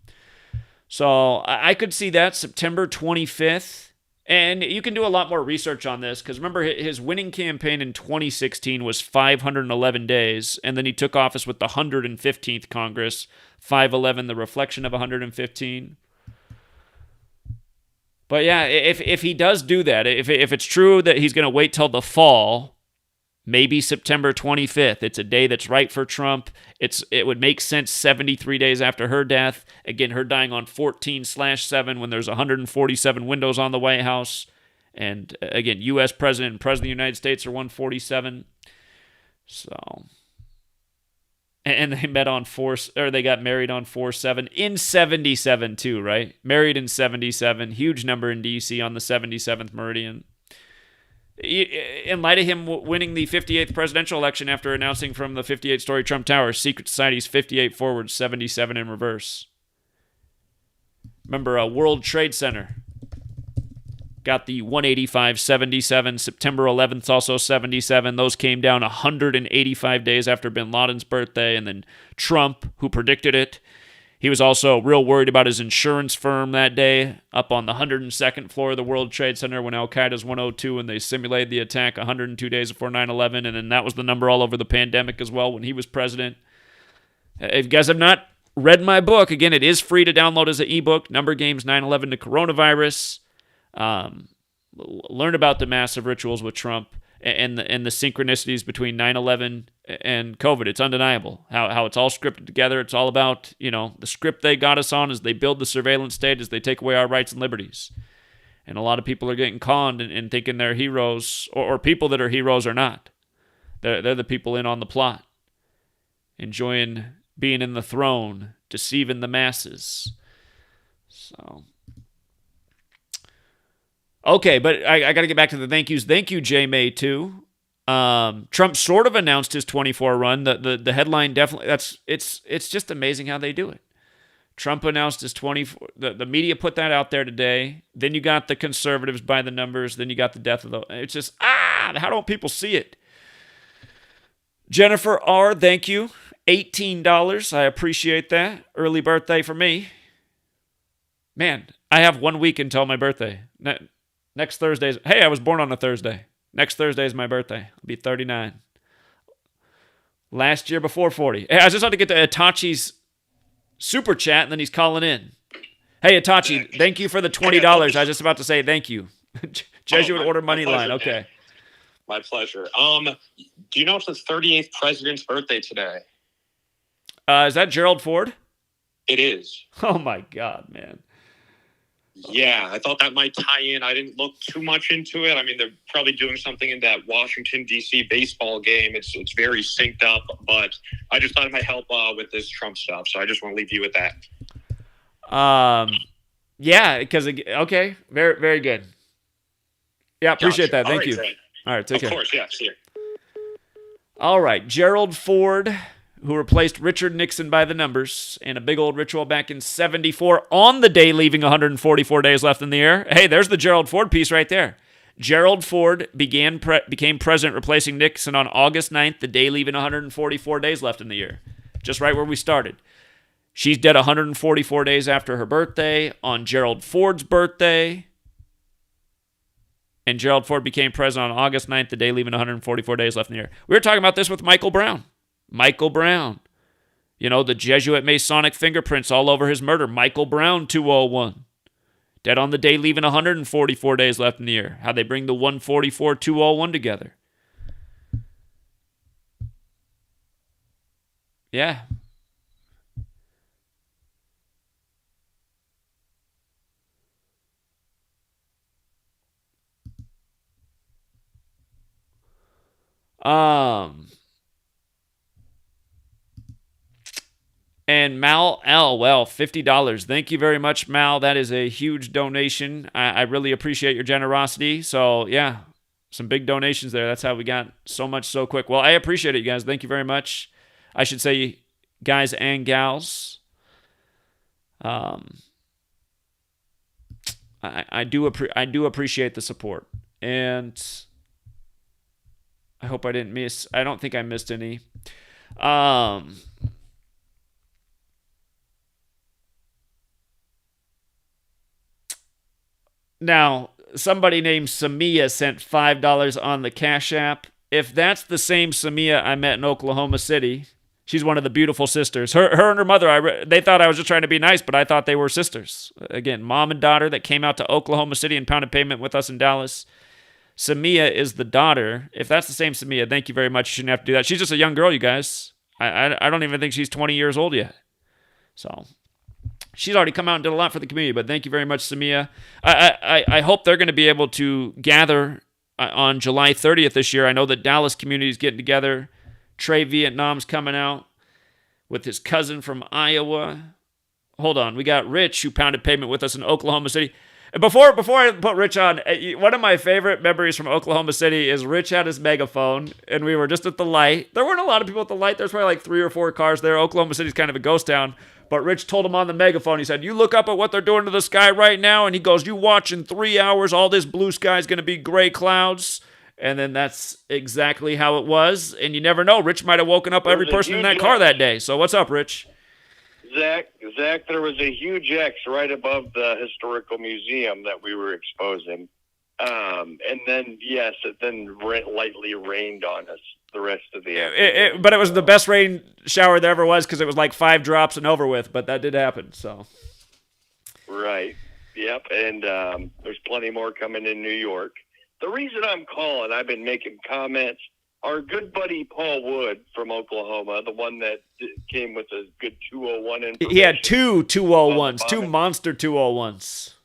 So I could see that, September 25th. And you can do a lot more research on this, because remember, his winning campaign in 2016 was 511 days, and then he took office with the 115th Congress, 511, the reflection of 115. But yeah, if he does do that, if it's true that he's going to wait till the fall, maybe September 25th. It's a day that's right for Trump. It would make sense 73 days after her death. Again, her dying on 14/7 when there's 147 windows on the White House. And again, U.S. President and President of the United States are 147. So, and they met on they got married on 4/7 in 77 too, right? Married in 77, huge number in D.C. on the 77th meridian. In light of him winning the 58th presidential election after announcing from the 58-story Trump Tower, secret society's 58 forward, 77 in reverse. Remember, World Trade Center got the 185-77. September 11th, also 77. Those came down 185 days after bin Laden's birthday. And then Trump, who predicted it, he was also real worried about his insurance firm that day, up on the 102nd floor of the World Trade Center when Al-Qaeda's 102, and they simulated the attack 102 days before 9/11, and then that was the number all over the pandemic as well when he was president. If you guys have not read my book, again, it is free to download as an ebook, Number Games 9/11 to Coronavirus. Learn about the massive rituals with Trump and the synchronicities between 9/11 and COVID. It's undeniable how it's all scripted together. It's all about, the script they got us on as they build the surveillance state, as they take away our rights and liberties. And a lot of people are getting conned and thinking they're heroes, or people that are heroes are not. They're the people in on the plot, enjoying being in the throne, deceiving the masses. So... okay, but I got to get back to the thank yous. Thank you, J. May, too. Trump sort of announced his 24 run. The headline definitely, it's just amazing how they do it. Trump announced his 24, the media put that out there today. Then you got the conservatives by the numbers. Then you got the death of the, it's just, how don't people see it? Jennifer R., thank you. $18. I appreciate that. Early birthday for me. Man, I have 1 week until my birthday. Next Thursday's... hey, I was born on a Thursday. Next Thursday is my birthday. I'll be 39. Last year before 40. Hey, I just had to get to Itachi's super chat, and then he's calling in. Hey, Itachi, thank you for the $20. I was just about to say thank you. Jesuit order money line. Okay. Man. My pleasure. Do you know it's the 38th president's birthday today? Is that Gerald Ford? It is. Oh, my God, man. Yeah, I thought that might tie in. I didn't look too much into it. I mean, they're probably doing something in that Washington, D.C. baseball game. It's very synced up, but I just thought it might help with this Trump stuff. So I just want to leave you with that. Yeah, because, okay, very, very good. Yeah, appreciate that. Thank you. Great. All right, take care. Of course, yeah, see you. All right, Gerald Ford, who replaced Richard Nixon by the numbers in a big old ritual back in 74 on the day leaving 144 days left in the year. Hey, there's the Gerald Ford piece right there. Gerald Ford became president, replacing Nixon on August 9th, the day leaving 144 days left in the year. Just right where we started. She's dead 144 days after her birthday, on Gerald Ford's birthday. And Gerald Ford became president on August 9th, the day leaving 144 days left in the year. We were talking about this with Michael Brown. Michael Brown. You know, the Jesuit Masonic fingerprints all over his murder. Michael Brown, 201. Dead on the day leaving 144 days left in the year. How they bring the 144, 201 together. Yeah. And Mal L, well, $50. Thank you very much, Mal. That is a huge donation. I really appreciate your generosity. So, yeah, some big donations there. That's how we got so much so quick. Well, I appreciate it, you guys. Thank you very much. I should say guys and gals. I do appreciate the support. And I hope I didn't miss. I don't think I missed any. Now, somebody named Samia sent $5 on the Cash App. If that's the same Samia I met in Oklahoma City, she's one of the beautiful sisters. Her and her mother, they thought I was just trying to be nice, but I thought they were sisters. Again, mom and daughter that came out to Oklahoma City and pounded pavement with us in Dallas. Samia is the daughter. If that's the same Samia, thank you very much. You shouldn't have to do that. She's just a young girl, you guys. I don't even think she's 20 years old yet. So she's already come out and did a lot for the community, but thank you very much, Samia. I hope they're going to be able to gather on July 30th this year. I know the Dallas community is getting together. Trey Vietnam's coming out with his cousin from Iowa. Hold on. We got Rich, who pounded pavement with us in Oklahoma City. Before I put Rich on, one of my favorite memories from Oklahoma City is Rich had his megaphone, and we were just at the light. There weren't a lot of people at the light. There's probably like 3 or 4 cars there. Oklahoma City's kind of a ghost town. But Rich told him on the megaphone, he said, you look up at what they're doing to the sky right now, and he goes, you watch in 3 hours, all this blue sky is going to be gray clouds. And then that's exactly how it was. And you never know. Rich might have woken up every person in that car that day. So what's up, Rich? Zach, there was a huge X right above the historical museum that we were exposing. And then, yes, it then lightly rained on us the rest of the afternoon. But it was the best rain shower there ever was, because it was like 5 drops and over with. But that did happen, so. Right. Yep. And there's plenty more coming in New York. The reason I'm calling, I've been making comments. Our good buddy Paul Wood from Oklahoma, the one that came with a good 201 information. He had 2 201s, 2 monster 201s.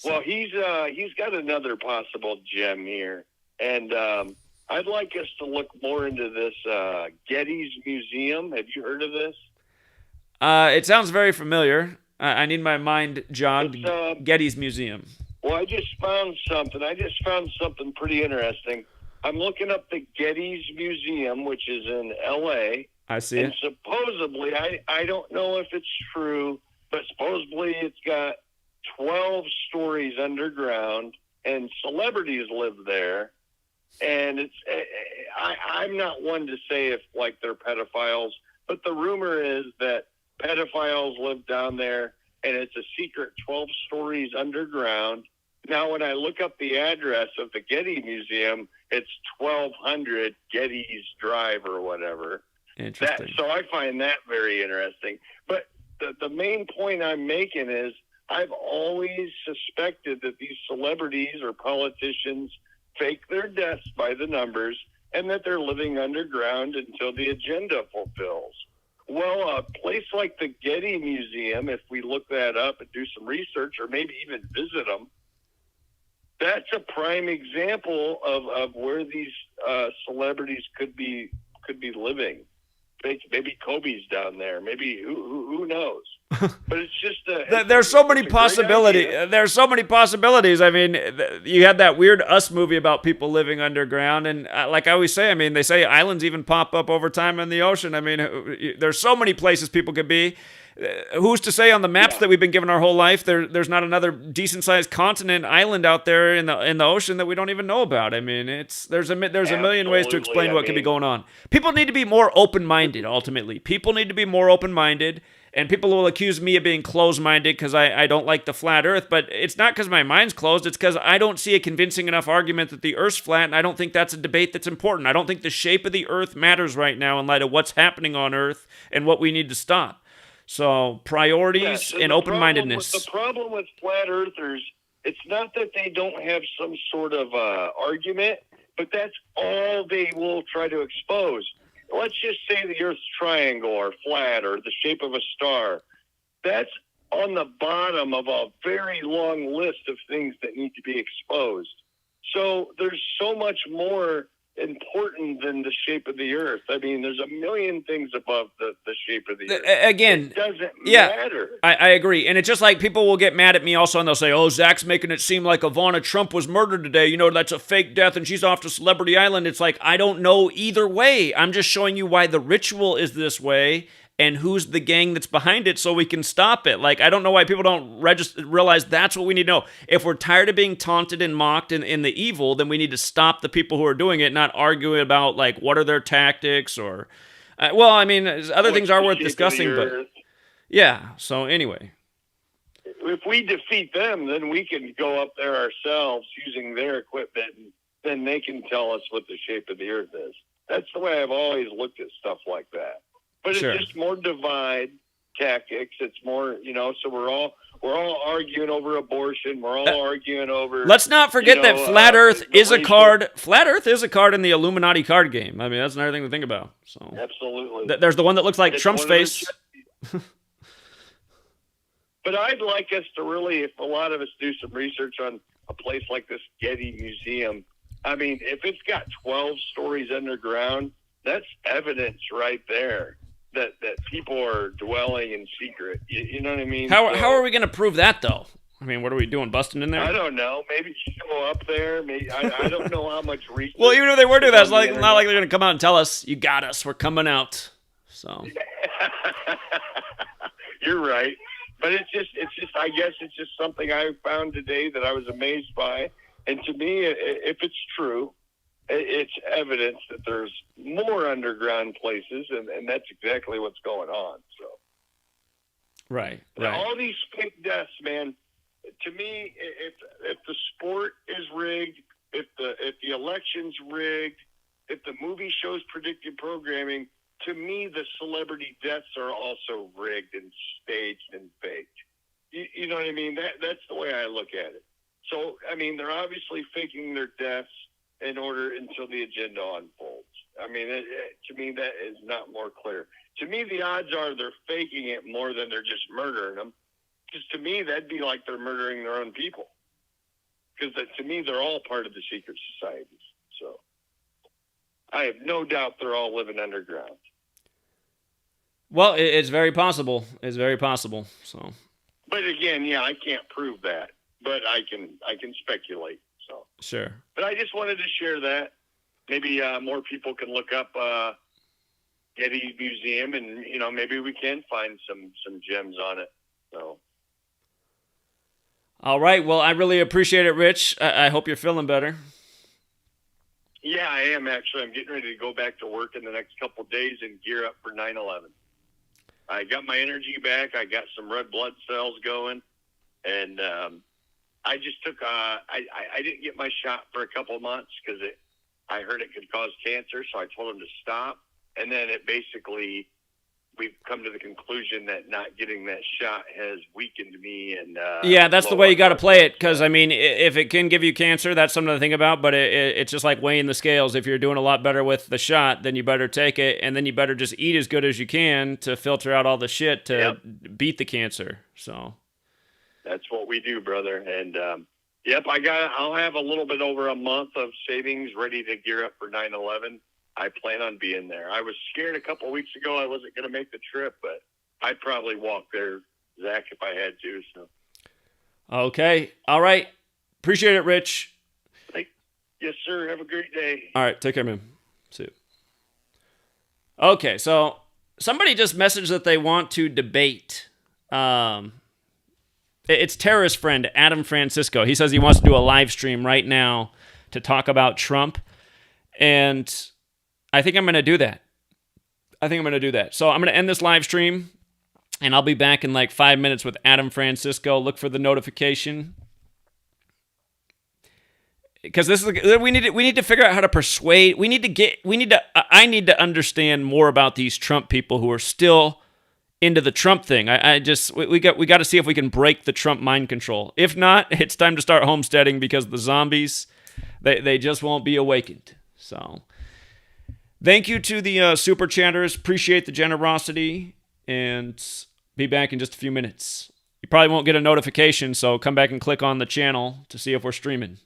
Well, he's got another possible gem here, and I'd like us to look more into this Getty's Museum. Have you heard of this? It sounds very familiar. I need my mind jogged. Getty's Museum. Well, I just found something pretty interesting. I'm looking up the Getty's Museum, which is in L.A. I see and it. Supposedly, I don't know if it's true, but supposedly it's got 12 stories underground, and celebrities live there. And I'm not one to say if, like, they're pedophiles, but the rumor is that pedophiles live down there, and it's a secret 12 stories underground. Now, when I look up the address of the Getty Museum, it's 1200 Getty's Drive or whatever. Interesting. So I find that very interesting. But the main point I'm making is I've always suspected that these celebrities or politicians fake their deaths by the numbers and that they're living underground until the agenda fulfills. Well, a place like the Getty Museum, if we look that up and do some research or maybe even visit them, that's a prime example of where these celebrities could be living. Maybe Kobe's down there. Maybe who knows? But it's just there's so many it's a great possibilities. idea. There's so many possibilities. I mean, you had that weird Us movie about people living underground, and like I always say, I mean, they say islands even pop up over time in the ocean. I mean, there's so many places people could be. Who's to say on the maps that we've been given our whole life there's not another decent sized continent island out there in the ocean that we don't even know about? I mean, there's a million ways to explain what could be going on. People need to be more open minded. Ultimately, people need to be more open minded. And people will accuse me of being closed-minded because I don't like the flat Earth, but it's not because my mind's closed. It's because I don't see a convincing enough argument that the Earth's flat, and I don't think that's a debate that's important. I don't think the shape of the Earth matters right now in light of what's happening on Earth and what we need to stop. So priorities and open-mindedness. The problem with flat Earthers, it's not that they don't have some sort of argument, but that's all they will try to expose. Let's just say the Earth's triangle or flat or the shape of a star. That's on the bottom of a very long list of things that need to be exposed. So there's so much more important than the shape of the Earth. I mean, there's a million things above the shape of the Earth. Again, it doesn't matter. I agree. And it's just like people will get mad at me also, and they'll say, oh, Zach's making it seem like Ivana Trump was murdered today. You know, that's a fake death, and she's off to Celebrity Island. It's like, I don't know either way. I'm just showing you why the ritual is this way and who's the gang that's behind it so we can stop it. Like, I don't know why people don't realize that's what we need to know. If we're tired of being taunted and mocked in the evil, then we need to stop the people who are doing it, not arguing about, like, what are their tactics or... well, I mean, other things are worth discussing, but... Yeah, so anyway. If we defeat them, then we can go up there ourselves using their equipment, and then they can tell us what the shape of the Earth is. That's the way I've always looked at stuff like that. But it's just more divide tactics. It's more, so we're all arguing over abortion. We're all arguing over. Let's not forget that flat Earth is a card. Flat Earth is a card in the Illuminati card game. I mean, that's another thing to think about. So absolutely, there's the one that looks like Trump's face. But I'd like us to really, if a lot of us do some research on a place like this Getty Museum. I mean, if it's got 12 stories underground, that's evidence right there. That people are dwelling in secret. You know what I mean? How are we going to prove that, though? I mean, what are we doing, busting in there? I don't know. Maybe go up there. Maybe I don't know how much research. Well, even if they were doing that, it's not like they're going to come out and tell us, you got us, we're coming out. So you're right. But it's just, I guess it's just something I found today that I was amazed by. And to me, if it's true, it's evidence that there's more underground places, and that's exactly what's going on. So, right. All these fake deaths, man. To me, if the sport is rigged, if the election's rigged, if the movie shows predictive programming, to me the celebrity deaths are also rigged and staged and faked. You know what I mean? That's the way I look at it. So, I mean, they're obviously faking their deaths in order until the agenda unfolds. I mean, to me, that is not more clear. To me, the odds are they're faking it more than they're just murdering them. Because to me, that'd be like they're murdering their own people. Because to me, they're all part of the secret societies. So I have no doubt they're all living underground. Well, it's very possible. It's very possible. So, but again, yeah, I can't prove that, but I can speculate. So sure. But I just wanted to share that. Maybe more people can look up Getty Museum, and maybe we can find some gems on it. So. All right. Well, I really appreciate it, Rich. I hope you're feeling better. Yeah, I am actually. I'm getting ready to go back to work in the next couple of days and gear up for 9/11. I got my energy back. I got some red blood cells going, and I just took. I didn't get my shot for a couple of months because I heard it could cause cancer, so I told them to stop. And then we've come to the conclusion that not getting that shot has weakened me. And yeah, that's the way you got to play it. Because I mean, if it can give you cancer, that's something to think about. But it's just like weighing the scales. If you're doing a lot better with the shot, then you better take it, and then you better just eat as good as you can to filter out all the shit to beat the cancer. So that's what we do, brother. And I'll have a little bit over a month of savings ready to gear up for 9/11. I plan on being there. I was scared a couple of weeks ago I wasn't going to make the trip, but I'd probably walk there, Zach, if I had to. So. Okay. All right. Appreciate it, Rich. Yes, sir. Have a great day. All right. Take care, man. See you. Okay. So somebody just messaged that they want to debate. It's terrorist friend Adam Francisco. He says he wants to do a live stream right now to talk about Trump. And I think I'm going to do that. So I'm going to end this live stream, and I'll be back in like 5 minutes with Adam Francisco. Look for the notification. Because we need to figure out how to persuade. I need to understand more about these Trump people who are still into the Trump thing. We got to see if we can break the Trump mind control. If not, it's time to start homesteading, because the zombies, they just won't be awakened. So, thank you to the super chatters. Appreciate the generosity, and be back in just a few minutes. You probably won't get a notification, so come back and click on the channel to see if we're streaming.